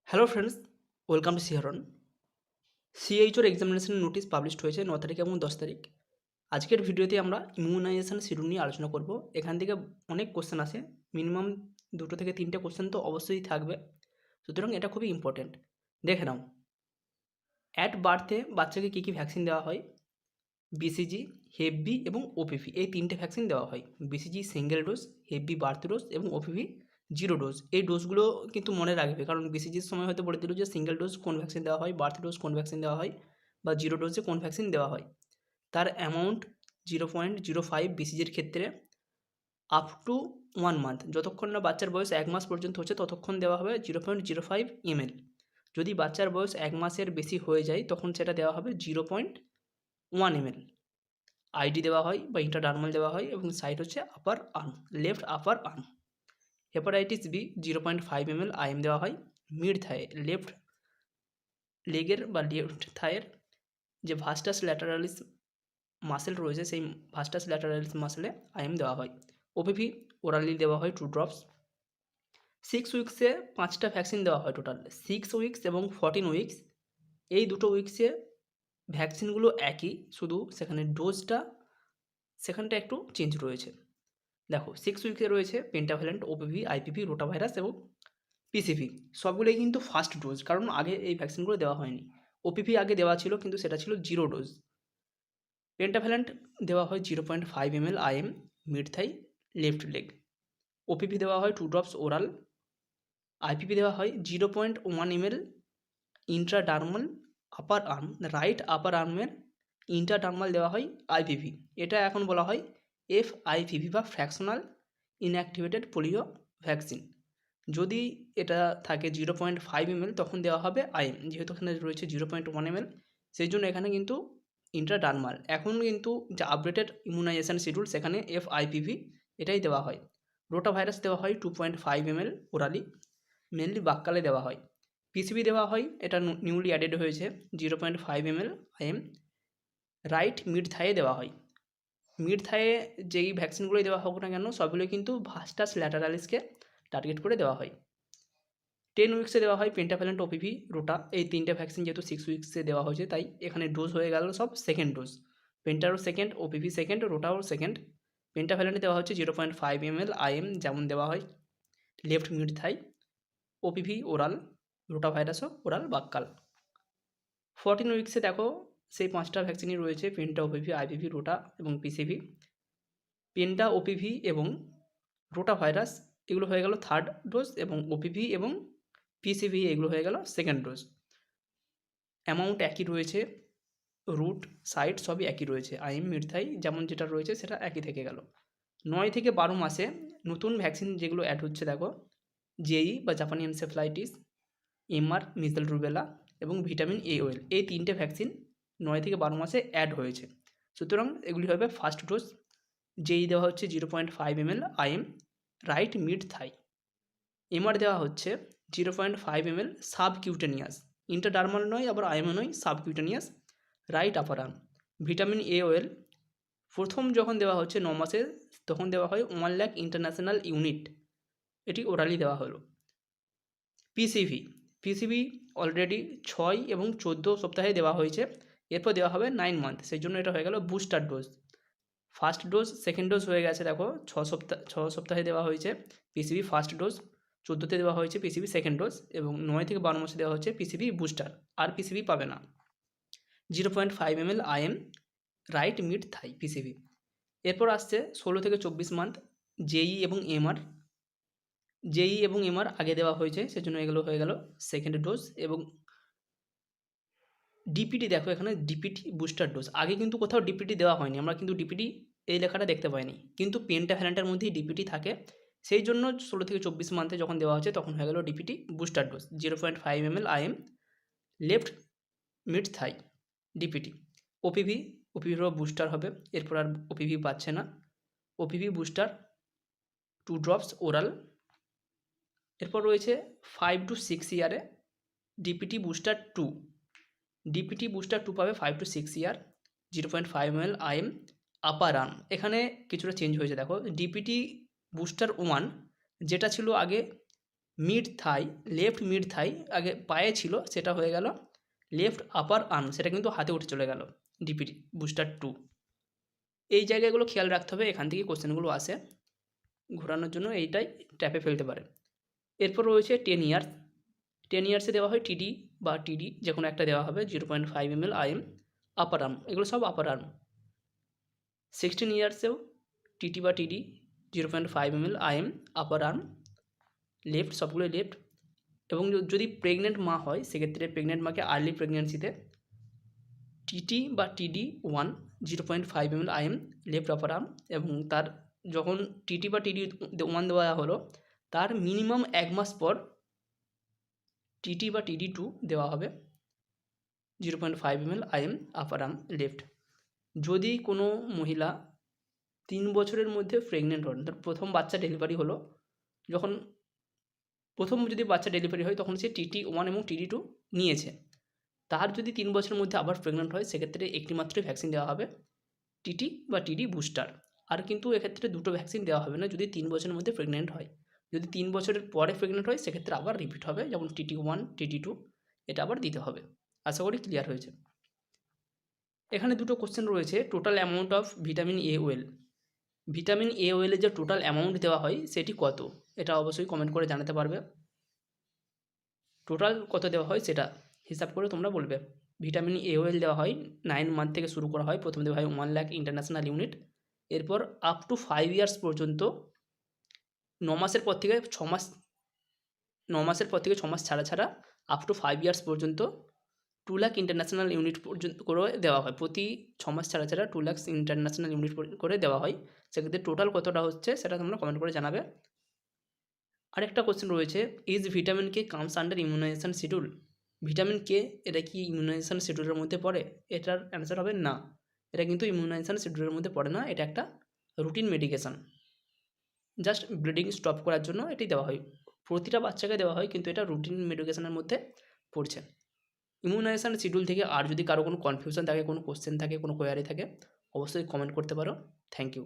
Hello friends, welcome to সিহারন। সিএইচওর এক্সামিনেশনের নোটিশ পাবলিশড হয়েছে 9 তারিখ এবং 10 তারিখ। আজকের ভিডিওতে আমরা ইমিউনাইজেশন শিডিউল নিয়ে আলোচনা করব। এখান থেকে অনেক কোশ্চেন আসে, মিনিমাম 2 থেকে 3টে কোশ্চেন তো অবশ্যই থাকবে, সুতরাং এটা খুবই ইম্পর্টেন্ট। দেখে নাও, অ্যাট বার্থে বাচ্চাকে কী কী ভ্যাকসিন দেওয়া হয়। বিসিজি, হেপ বি এবং ওপিভি, এই 3টে ভ্যাকসিন দেওয়া হয়। BCG single dose, hep B birth dose এবং ওপিভি 0 ডোজ। এই ডোজগুলো কিন্তু মনে রাখবে, কারণ বিসিজির সময় হয়তো বলে দিল যে সিঙ্গেল ডোজ কোন ভ্যাকসিন দেওয়া হয়, বার্থ ডোজ কোন ভ্যাকসিন দেওয়া হয়, বা 0 ডোজে কোন ভ্যাকসিন দেওয়া হয়। তার অ্যামাউন্ট 0.05 বিসিজির ক্ষেত্রে আপ টু 1 মান্থ, যতক্ষণ না বাচ্চার বয়স 1 মাস পর্যন্ত হচ্ছে ততক্ষণ দেওয়া হবে 0.05 ml। যদি বাচ্চার বয়স 1 মাসের বেশি হয়ে যায় তখন সেটা দেওয়া হবে 0.1 ml। আইডি দেওয়া হয় বা ইন্ট্রাডার্মাল দেওয়া হয় এবং সাইট হচ্ছে upper arm, left upper arm. Hepatitis B 0.5 ml IM দেওয়া হয় মিড থায়ে, লেফট লেগের বা লেফট থায়ের যে ভাস্টাস ল্যাটারালিস মাসেল রয়েছে সেই ভাস্টাস ল্যাটারালিস মাসেলে আইএম দেওয়া হয়। ওপিভি ওরালি দেওয়া হয় 2 ড্রপস। 6 উইক্সে 5টা ভ্যাকসিন দেওয়া হয় টোটাল। 6 উইক্স এবং 14 উইক্স, এই দুটো উইক্সে ভ্যাকসিনগুলো একই, শুধু সেখানটা একটু চেঞ্জ রয়েছে। দেখো, 6 উইকে রয়েছে পেন্টাভ্যালেন্ট, ওপিভি, আইপিভি, রোটাভাইরাস এবং পিসিভি। সবগুলোই কিন্তু ফার্স্ট ডোজ, কারণ আগে এই ভ্যাকসিনগুলো দেওয়া হয়নি। ওপিভি আগে দেওয়া ছিল কিন্তু সেটা ছিল 0 ডোজ। পেন্টাভ্যালেন্ট দেওয়া হয় 0.5 ml আইএম মিড থাই, লেফট লেগ। ওপিভি দেওয়া হয় 2 ড্রপস ওরাল। আইপিভি দেওয়া হয় 0.1 ml ইন্ট্রাডার্মাল আপার আর্ম, রাইট আপার আর্মের ইন্ট্রাডার্মাল দেওয়া হয় আইপিভি। এটা এখন বলা হয় এফআইপিভি বা ফ্র্যাকশনাল ইনঅ্যাক্টিভেটেড পোলিও ভ্যাকসিন। যদি এটা থাকে 0.5 ml তখন দেওয়া হবে আইএম, যেহেতু এখানে রয়েছে 0.1 ml, সেই জন্য এখানে কিন্তু ইন্ট্রাডার্মাল। এখন কিন্তু যে আপডেটেড ইমিউনাইজেশন শিডিউল সেখানে এফআইপিভি এটাই দেওয়া হয়। রোটা ভাইরাস দেওয়া হয় 2.5 ml ওরালি, মেনলি বাক্কালে দেওয়া হয়। পিসিবি দেওয়া হয়, এটা নিউলি অ্যাডেড হয়েছে, 0.5 ml আইএম রাইট মিড থায়ে দেওয়া হয়। মিড থায়ে যেই ভ্যাকসিনগুলোই দেওয়া হোক না কেন সবগুলোই কিন্তু ভাস্টাস ল্যাটারালিসকে টার্গেট করে দেওয়া হয়। 10 উইক্সে দেওয়া হয় পেন্টাভ্যালেন্ট, ওপিভি, রোটা, এই 3টে ভ্যাকসিন যেহেতু 6 উইক্সে দেওয়া হয়েছে তাই এখানে ডোজ হয়ে গেল সব সেকেন্ড ডোজ। পেন্টারও সেকেন্ড, ওপিভি সেকেন্ড, রোটাও সেকেন্ড। পেন্টাভ্যালেন্টে দেওয়া হচ্ছে 0.5 ml আইএম, যেমন দেওয়া হয় left mid thigh. OPV oral, rota ভাইরাসও ওরাল বাক্কাল। 14 উইক্সে দেখো সেই 5টা ভ্যাকসিনই রয়েছে, পেন্টা, ওপিভি, আইপিভি, রোটা এবং পিসিভি। পেন্টা, ওপিভি এবং রোটা ভাইরাস এগুলো হয়ে গেল থার্ড ডোজ, এবং ওপিভি এবং পিসিভি এগুলো হয়ে গেল সেকেন্ড ডোজ। অ্যামাউন্ট একই রয়েছে, রুট সাইট সবই একই রয়েছে, আইএম মিডথাই যেমন যেটা রয়েছে সেটা একই থেকে গেল। 9 থেকে 12 মাসে নতুন ভ্যাকসিন যেগুলো অ্যাড হচ্ছে দেখো, জেই বা জাপানি এনসেফ্লাইটিস, এমআর মিজেল রুবেলা এবং ভিটামিন এ ওয়েল, এই 3টে ভ্যাকসিন 9 থেকে 12 মাসে অ্যাড হয়েছে, সুতরাং এগুলি হবে ফার্স্ট ডোজ। জেই দেওয়া হচ্ছে 0.5 ml আইএম রাইট মিড থাই। এমআর দেওয়া হচ্ছে 0.5 ml সাবকিউটেনিয়াস, ইন্টারডার্মাল নয় আবার আইএমও নয়, subcutaneous, right upper arm. Vitamin A well প্রথম যখন দেওয়া হচ্ছে 9 মাসে তখন দেওয়া হয় 1 লাখ ইন্টারন্যাশনাল ইউনিট, এটি ওরালি দেওয়া হলো। পিসিভি, পিসিভি অলরেডি 6 এবং 14 সপ্তাহে দেওয়া হয়েছে, এরপর দেওয়া হবে 9 মান্থ, সেই জন্য এটা হয়ে গেল booster dose. First dose second dose হয়ে গেছে, দেখো 6 সপ্তাহে দেওয়া হয়েছে পিসিবি ফার্স্ট ডোজ, 14তে দেওয়া হয়েছে পিসিবি সেকেন্ড ডোজ, এবং 9 থেকে 12 মাসে দেওয়া হচ্ছে পিসিবি বুস্টার। আর পিসিবি পাবে না। 0.5 ml আইএম রাইট মিড থাই পিসিবি। এরপর আসছে 16 থেকে 24 মান্থ জেই এবং এমআর। জেই এবং এমআর আগে দেওয়া হয়েছে, সেজন্য এগুলো হয়ে গেল সেকেন্ড ডোজ। এবং ডিপিটি দেখো, এখানে ডিপিটি বুস্টার ডোজ, আগে কিন্তু কোথাও ডিপিটি দেওয়া হয়নি, আমরা কিন্তু ডিপিটি এই লেখাটা দেখতে পাইনি, কিন্তু পেন্টাভ্যালেন্টের মধ্যেই ডিপিটি থাকে, সেই জন্য 16 থেকে 24 মান্থে যখন দেওয়া হচ্ছে তখন হয়ে গেল DPT booster dose. 0.5 ml IM left mid thigh DPT. OPV, ওপিভিরও বুস্টার হবে, এরপর আর ওপিভি পাচ্ছে না, ওপিভি বুস্টার 2 ড্রপস ওরাল। এরপর রয়েছে 5 to 6 ইয়ারে ডিপিটি বুস্টার 2, ডিপিটি বুস্টার 2 পাবে 5 to 6 year, 0.5 ml IM upper arm. এখানে কিছুটা চেঞ্জ হয়েছে দেখো, ডিপিটি বুস্টার 1 যেটা ছিল আগে মিড থাই, লেফট মিড থাই আগে পায়ে ছিল, সেটা হয়ে গেল লেফট আপার আর্ম, সেটা কিন্তু হাতে উঠে চলে গেল ডিপিটি বুস্টার 2। এই জায়গাগুলো খেয়াল রাখতে হবে, এখান থেকে কোশ্চেনগুলো আসে, ঘোরানোর জন্য এইটাই ট্যাপে ফেলতে পারে। এরপর রয়েছে 10 ইয়ার্স। 10 ইয়ার্সে দেওয়া হয় টিডি বা টিডি যে কোনো একটা দেওয়া হবে, 0.5 ml আইএম আপার আর্ম, এগুলো সব আপার আর্ম। 16 ইয়ার্সেও টিটি বা টিডি 0.5 ml IM upper arm, left, সবগুলোই লেফট। এবং যদি প্রেগনেন্ট মা হয় সেক্ষেত্রে প্রেগনেন্ট মাকে আর্লি প্রেগনেন্সিতে টিটি বা টিডি 1 0.5 ml IM left upper arm, এবং তার যখন টিটি বা টিডি 1 দেওয়া হলো তার মিনিমাম 1 মাস পর টিটি বা টিডি 2 দেওয়া হবে 0.5 ml IM upper arm left. যদি কোনো মহিলা 3 বছরের মধ্যে প্রেগনেন্ট হন, ধর প্রথম বাচ্চা ডেলিভারি হলো, যখন প্রথম যদি বাচ্চা ডেলিভারি হয় তখন সে টিটি 1 এবং টিটি 2 নিয়েছে, তার যদি 3 বছরের মধ্যে আবার প্রেগনেন্ট হয় সেক্ষেত্রে একটি মাত্রই ভ্যাকসিন দেওয়া হবে, টিটি বা টিডি বুস্টার। আর কিন্তু এক্ষেত্রে দুটো ভ্যাকসিন দেওয়া হবে না যদি 3 বছরের মধ্যে প্রেগনেন্ট হয়। যদি 3 বছরের পরে প্রেগনেন্ট হয় সেক্ষেত্রে আবার রিপিট হবে, যেমন টিটি 1 টিটি 2 এটা আবার দিতে হবে। আশা করি ক্লিয়ার হয়েছে। এখানে দুটো কোশ্চেন রয়েছে, total amount of vitamin A oil. Vitamin A ওয়েলের যে টোটাল অ্যামাউন্ট দেওয়া হয় সেটি কত, এটা অবশ্যই কমেন্ট করে জানাতে পারবে। টোটাল কত দেওয়া হয় সেটা হিসাব করে তোমরা বলবে। ভিটামিন এ ওয়েল দেওয়া হয় 9 মান্থ থেকে শুরু করা হয়, প্রথমে দেওয়া হয় 1 লাখ ইন্টারন্যাশনাল ইউনিট, এরপর আপ টু 5 ইয়ার্স পর্যন্ত 9 মাসের পর থেকে 6 মাস 9 মাসের পর থেকে 6 মাস ছাড়া ছাড়া আপ টু 5 ইয়ার্স পর্যন্ত 2 লাখ ইন্টারন্যাশনাল ইউনিট পর্যন্ত করে দেওয়া হয়, প্রতি 6 মাস ছাড়া ছাড়া 2 লাখ ইন্টারন্যাশনাল ইউনিট করে দেওয়া হয়। সেক্ষেত্রে টোটাল কতটা হচ্ছে সেটা তোমরা কমেন্ট করে জানাবে। আরেকটা কোশ্চেন রয়েছে, is vitamin K comes under immunisation schedule. Vitamin K এটা কি ইমিউনাইজেশন শিডিউলের মধ্যে পড়ে? এটার অ্যান্সার হবে না, এটা কিন্তু ইমিউনাইজেশন শিডিউলের মধ্যে পড়ে না, এটা একটা routine medication, just bleeding stop করার জন্য এটি দেওয়া হয়, প্রতিটা বাচ্চাকে দেওয়া হয়, কিন্তু এটা রুটিন মেডিকেশনের মধ্যে পড়ছে। ইমিউনাইজেশন শিডিউল থেকে আর যদি কারো কোনো কনফিউশন থাকে, কোনো কোশ্চেন থাকে, কোনো কোয়ারি থাকে, অবশ্যই কমেন্ট করতে পারো। Thank you.